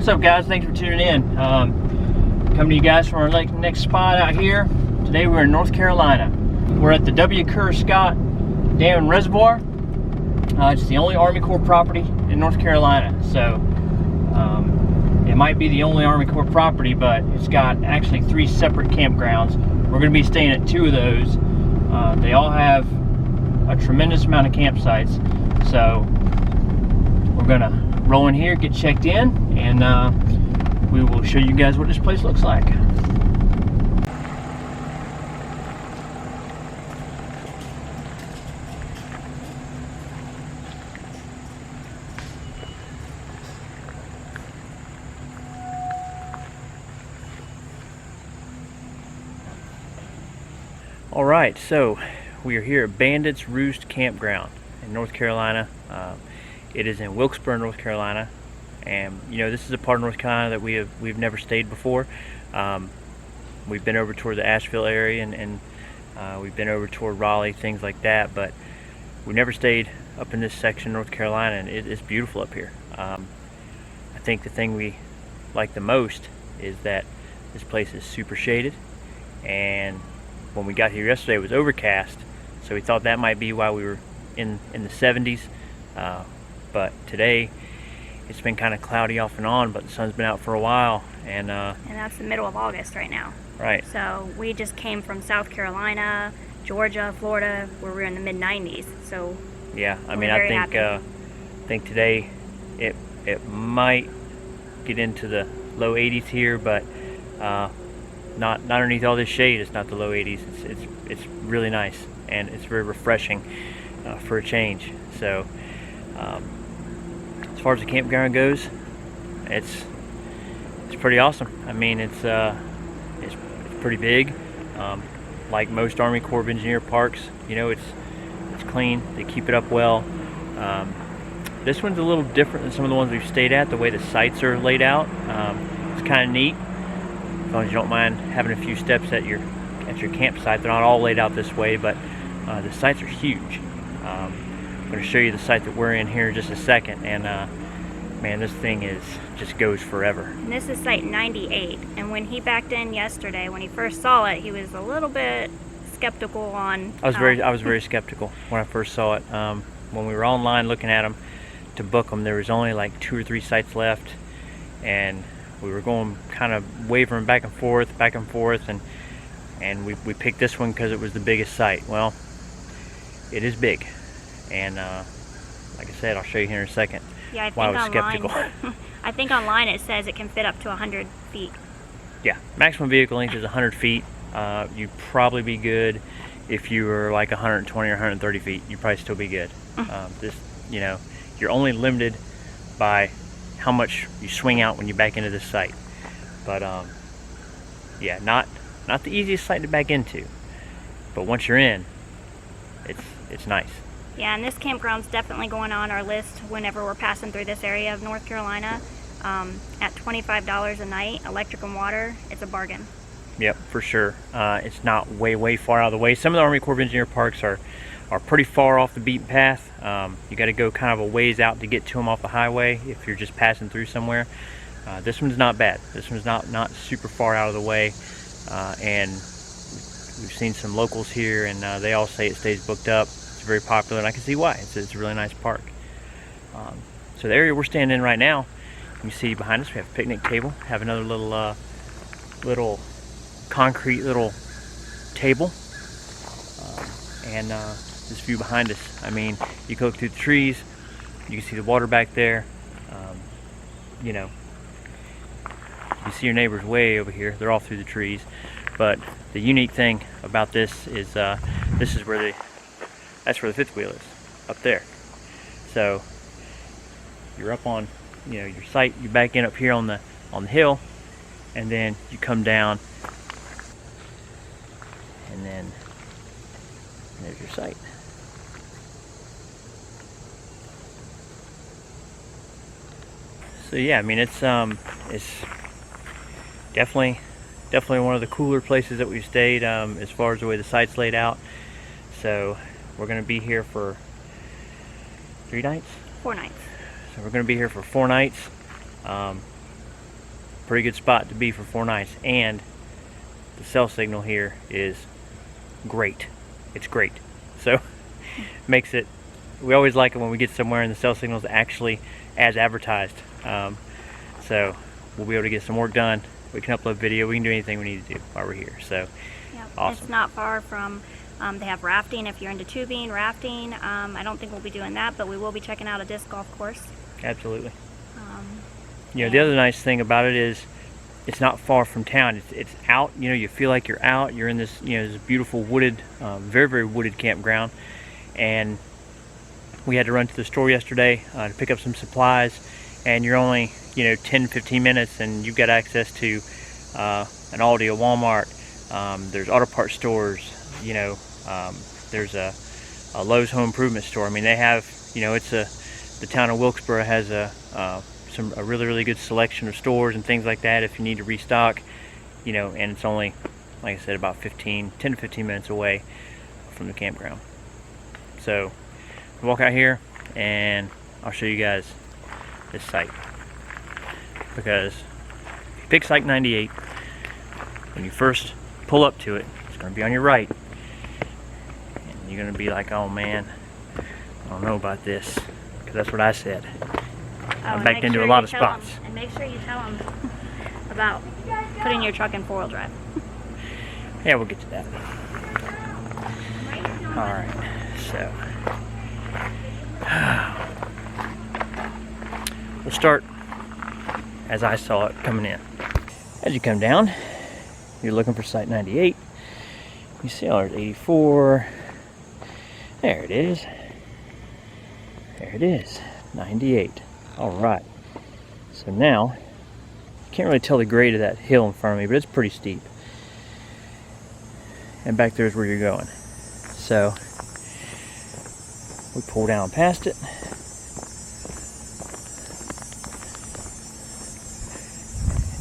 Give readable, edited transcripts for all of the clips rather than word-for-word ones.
What's up, guys? Thanks for tuning in. Coming to you guys from our next spot out here. Today we're in North Carolina. We're at the W. Kerr Scott Dam and Reservoir. It's the only Army Corps property in North Carolina. So it might be the only Army Corps property, but it's got actually 3 separate campgrounds. We're going to be staying at 2 of those. They all have a tremendous amount of campsites. So we're going to roll in here, get checked in, and we will show you guys what this place looks like. All right, so we are here at Bandits Roost Campground in North Carolina. It is in Wilkesboro, North Carolina, and you know, this is a part of North Carolina that we've never stayed before. We've been over toward the Asheville area and we've been over toward Raleigh, things like that, but we never stayed up in this section of North Carolina, and it's beautiful up here. I think the thing we like the most is that this place is super shaded, and when we got here yesterday it was overcast, so we thought that might be why we were in the 70s. But today it's been kind of cloudy off and on, but the sun's been out for a while, and that's the middle of August right now. Right. So we just came from South Carolina, Georgia, Florida, where we're in the mid 90s. So yeah, I mean, I think today it might get into the low 80s here, but not underneath all this shade. It's not the low 80s. It's really nice, and it's very refreshing for a change. So as far as the campground goes, it's pretty awesome. I mean, it's pretty big. Like most Army Corps of Engineer parks, you know, it's clean. They keep it up well. This one's a little different than some of the ones we've stayed at. The way the sites are laid out, it's kind of neat. As long as you don't mind having a few steps at your campsite. They're not all laid out this way, but the sites are huge. I'm going to show you the site that we're in here in just a second, and man, this thing just goes forever. And this is site 98, and when he backed in yesterday, when he first saw it, he was a little bit skeptical on. I was very skeptical when I first saw it. When we were online looking at them to book them, there was only like 2 or 3 sites left, and we were going kind of wavering back and forth, and we picked this one because it was the biggest site. Well, it is big, and like I said, I'll show you here in a second. Yeah, I think why I was skeptical. I think online it says it can fit up to 100 feet. Yeah, maximum vehicle length is 100 feet. You'd probably be good if you were like 120 or 130 feet. You'd probably still be good. This, you know, you're only limited by how much you swing out when you back into this site. But yeah, not the easiest site to back into, but once you're in, it's nice. Yeah, and this campground's definitely going on our list whenever we're passing through this area of North Carolina. At $25 a night, electric and water, it's a bargain. Yep, for sure. It's not way far out of the way. Some of the Army Corps of Engineer parks are pretty far off the beaten path. You got to go kind of a ways out to get to them off the highway if you're just passing through somewhere. This one's not bad. This one's not super far out of the way, and we've seen some locals here, and they all say it stays booked up. It's very popular, and I can see why. It's a really nice park. So the area we're standing in right now, you can see behind us we have a picnic table. Have another little concrete table, and this view behind us. I mean, you can look through the trees. You can see the water back there. You know, you can see your neighbors way over here. They're all through the trees. But the unique thing about this is this is where that's where the fifth wheel is, up there. So you're up on, you know, your site. You back in up here on the hill, and then you come down, and then there's your site. So yeah, I mean, it's definitely one of the cooler places that we've stayed, as far as the way the site's laid out. So we're going to be here for 3 nights? 4 nights. So we're going to be here for 4 nights. pretty good spot to be for 4 nights. And the cell signal here is great. It's great. So makes it, we always like it when we get somewhere and the cell signal is actually as advertised. So we'll be able to get some work done. We can upload video. We can do anything we need to do while we're here. So yep. Awesome. It's not far from, they have rafting if you're into tubing, rafting. I don't think we'll be doing that, but we will be checking out a disc golf course. Absolutely. You know, the other nice thing about it is it's not far from town. It's out, you know, you feel like you're out. You're in this, you know, this beautiful wooded, very, very wooded campground. And we had to run to the store yesterday to pick up some supplies, and you're only, you know, 10-15 minutes and you've got access to an Aldi, a Walmart. There's auto parts stores, you know, there's a Lowe's home improvement store. I mean, they have, you know, the town of Wilkesboro has a really, really good selection of stores and things like that if you need to restock, you know, and it's only, like I said, about 10 to 15 minutes away from the campground. So we'll walk out here and I'll show you guys this site, because if you pick site 98, when you first pull up to it, it's going to be on your right, and you're going to be like, oh man, I don't know about this, because that's what I said. I backed into a lot of spots. And make sure you tell them about putting your truck in 4-wheel drive. Yeah, we'll get to that. Alright, so we'll start as I saw it coming in. As you come down, you're looking for site 98. You see, oh, there's 84. There it is. There it is, 98. Alright, so now, you can't really tell the grade of that hill in front of me, but it's pretty steep. And back there is where you're going. So, we pull down past it.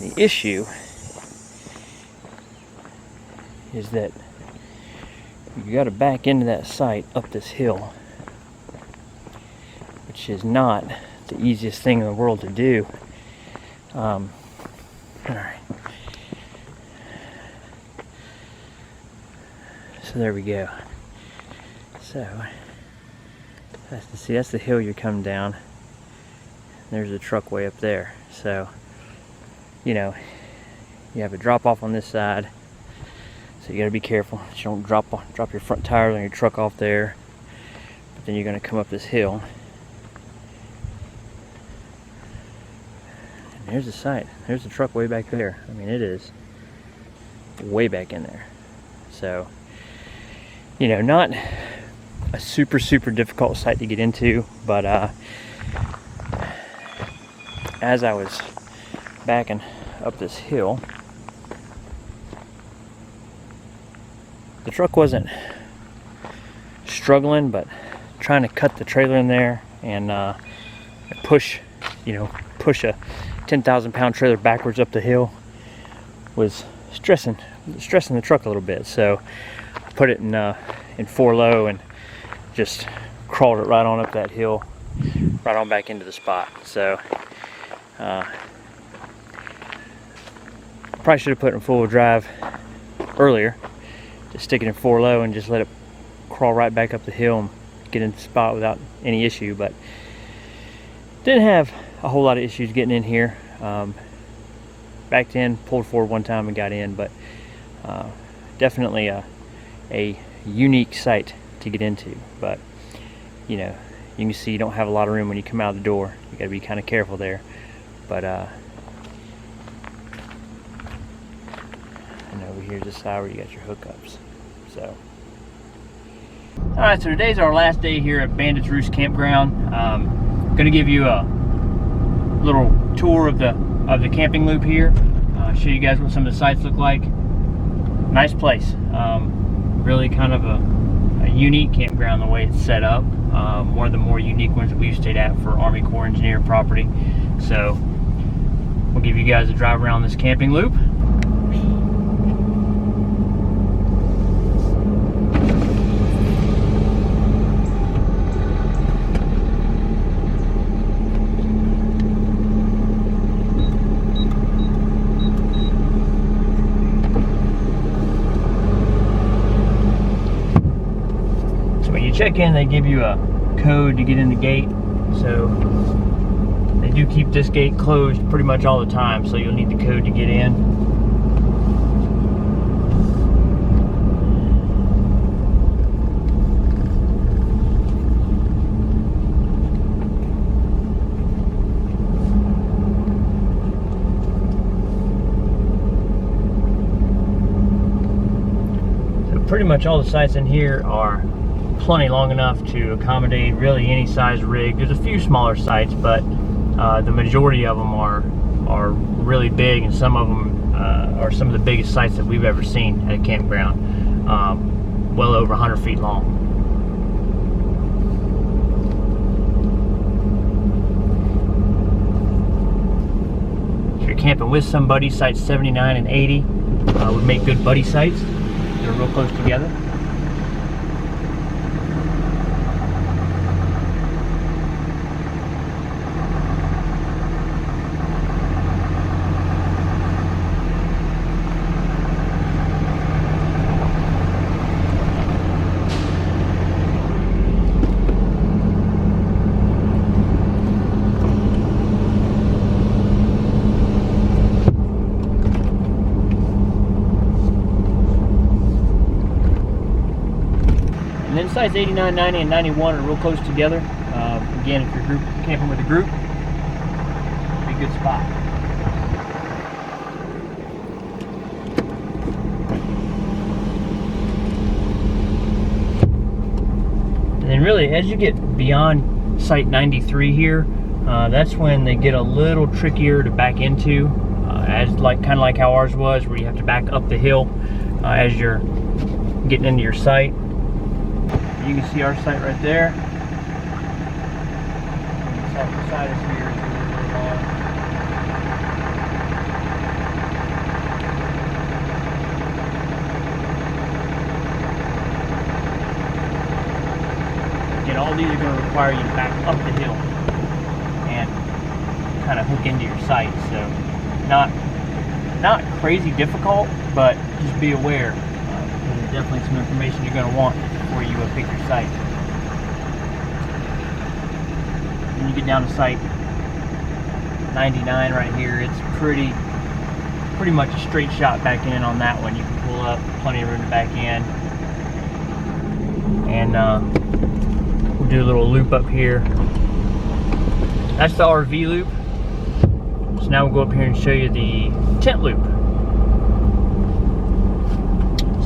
And the issue is that you got to back into that site up this hill, which is not the easiest thing in the world to do. All right. So there we go. So that's the hill you're coming down. There's the truck way up there. So, you know, you have a drop off on this side. So you got to be careful that you don't drop your front tires on your truck off there. But then you're going to come up this hill. And there's the site. There's the truck way back there. I mean, it is way back in there. So, you know, not a super difficult site to get into, but as I was backing up this hill, the truck wasn't struggling, but trying to cut the trailer in there and push a 10,000 pound trailer backwards up the hill was stressing the truck a little bit. So I put it in 4-low and just crawled it right on up that hill, right on back into the spot. So probably should have put it in 4-wheel drive earlier. Just stick it in 4-low and just let it crawl right back up the hill and get in the spot without any issue. But didn't have a whole lot of issues getting in here. Backed in, pulled forward one time and got in, but definitely a unique site to get into. But you know, you can see you don't have a lot of room when you come out the door. You got to be kind of careful there. But and over here's the side where you got your hookups. So, all right, so today's our last day here at Bandits Roost Campground. Going to give you a little tour of the camping loop here. Show you guys what some of the sites look like. Nice place. Really kind of a unique campground the way it's set up. One of the more unique ones that we've stayed at for Army Corps engineer property. So we'll give you guys a drive around this camping loop. check in, they give you a code to get in the gate. So they do keep this gate closed pretty much all the time, so you'll need the code to get in. Pretty much all the sites in here are plenty long enough to accommodate really any size rig. There's a few smaller sites, but the majority of them are really big, and some of them are some of the biggest sites that we've ever seen at a campground, well over 100 feet long. If you're camping with somebody, sites 79 and 80 would make good buddy sites. They're real close together. And then sites 89, 90, and 91 are real close together. Again, if you're camping with a group, it'd be a good spot. And then really, as you get beyond site 93 here, that's when they get a little trickier to back into, kind of like how ours was, where you have to back up the hill as you're getting into your site. You can see our site right there. And the site beside us here is really long. Again, all these are going to require you to back up the hill and kind of hook into your site. So not crazy difficult, but just be aware. There's definitely some information you're going to want before you pick your site. When you get down to site 99 right here, it's pretty much a straight shot back in on that one. You can pull up, plenty of room to back in. And we'll do a little loop up here. That's the RV loop. So now we'll go up here and show you the tent loop.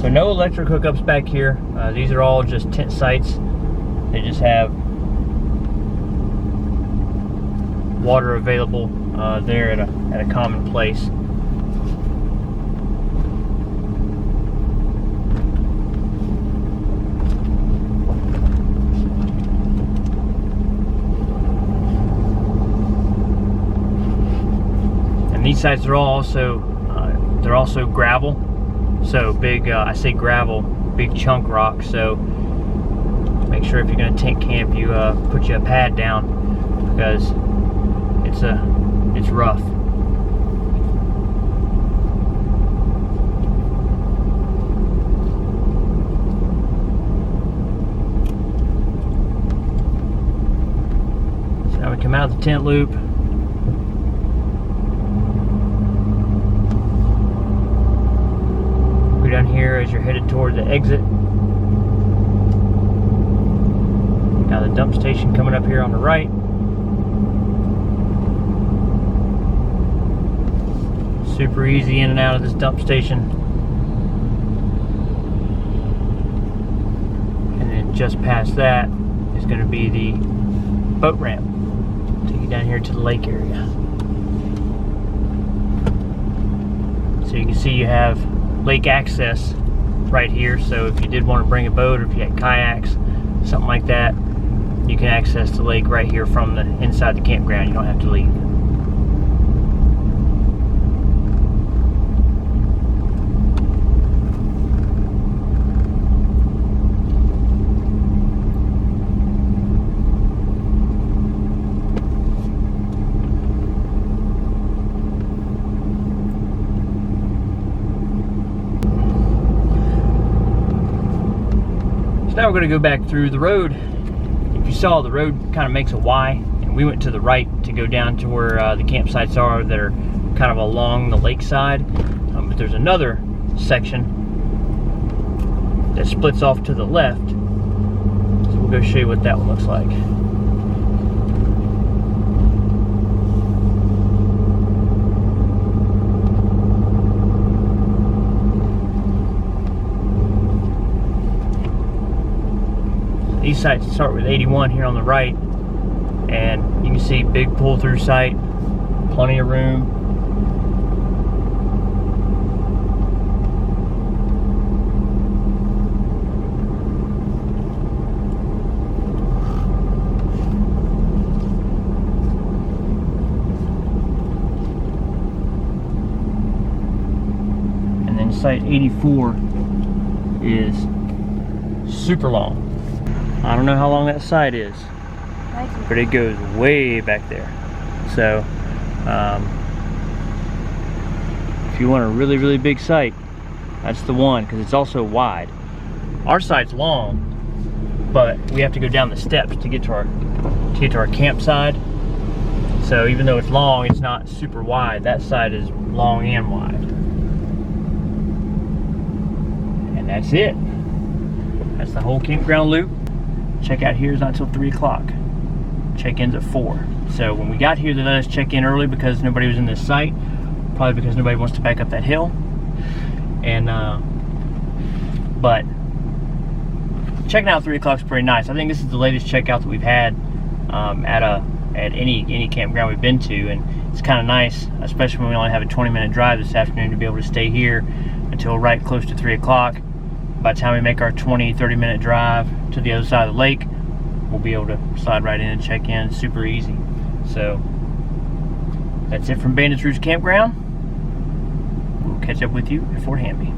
So no electric hookups back here. These are all just tent sites. They just have water available there at a common place. And these sites are all they're also gravel. So big, I say gravel, big chunk rock. So make sure if you're going to tent camp, you put you a pad down, because it's rough. So now we come out of the tent loop. Down here as you're headed toward the exit. Now the dump station coming up here on the right. Super easy in and out of this dump station. And then just past that is going to be the boat ramp. Take you down here to the lake area. So you can see you have lake access right here, so if you did want to bring a boat, or if you had kayaks, something like that, you can access the lake right here from the inside the campground. You don't have to leave. So now we're going to go back through the road. If you saw, the road kind of makes a Y, and we went to the right to go down to where the campsites are that are kind of along the lakeside. But there's another section that splits off to the left. So we'll go show you what that one looks like. These sites start with 81 here on the right, and you can see big pull-through site, plenty of room. And then site 84 is super long. I don't know how long that site is, but it goes way back there. So, if you want a really, really big site, that's the one, because it's also wide. Our site's long, but we have to go down the steps to get to our campsite. So even though it's long, it's not super wide. That site is long and wide. And that's it. That's the whole campground loop. Checkout here is not until 3 o'clock. Check-in's at 4. So when we got here, they let us check in early because nobody was in this site. Probably because nobody wants to back up that hill. And but checking out at 3 o'clock is pretty nice. I think this is the latest checkout that we've had at any campground we've been to, and it's kind of nice, especially when we only have a 20-minute drive this afternoon, to be able to stay here until right close to 3 o'clock. By the time we make our 20-30 minute drive to the other side of the lake, we'll be able to slide right in and check in. It's super easy. So that's it from Bandits Roost Campground. We'll catch up with you at Fort Hamby.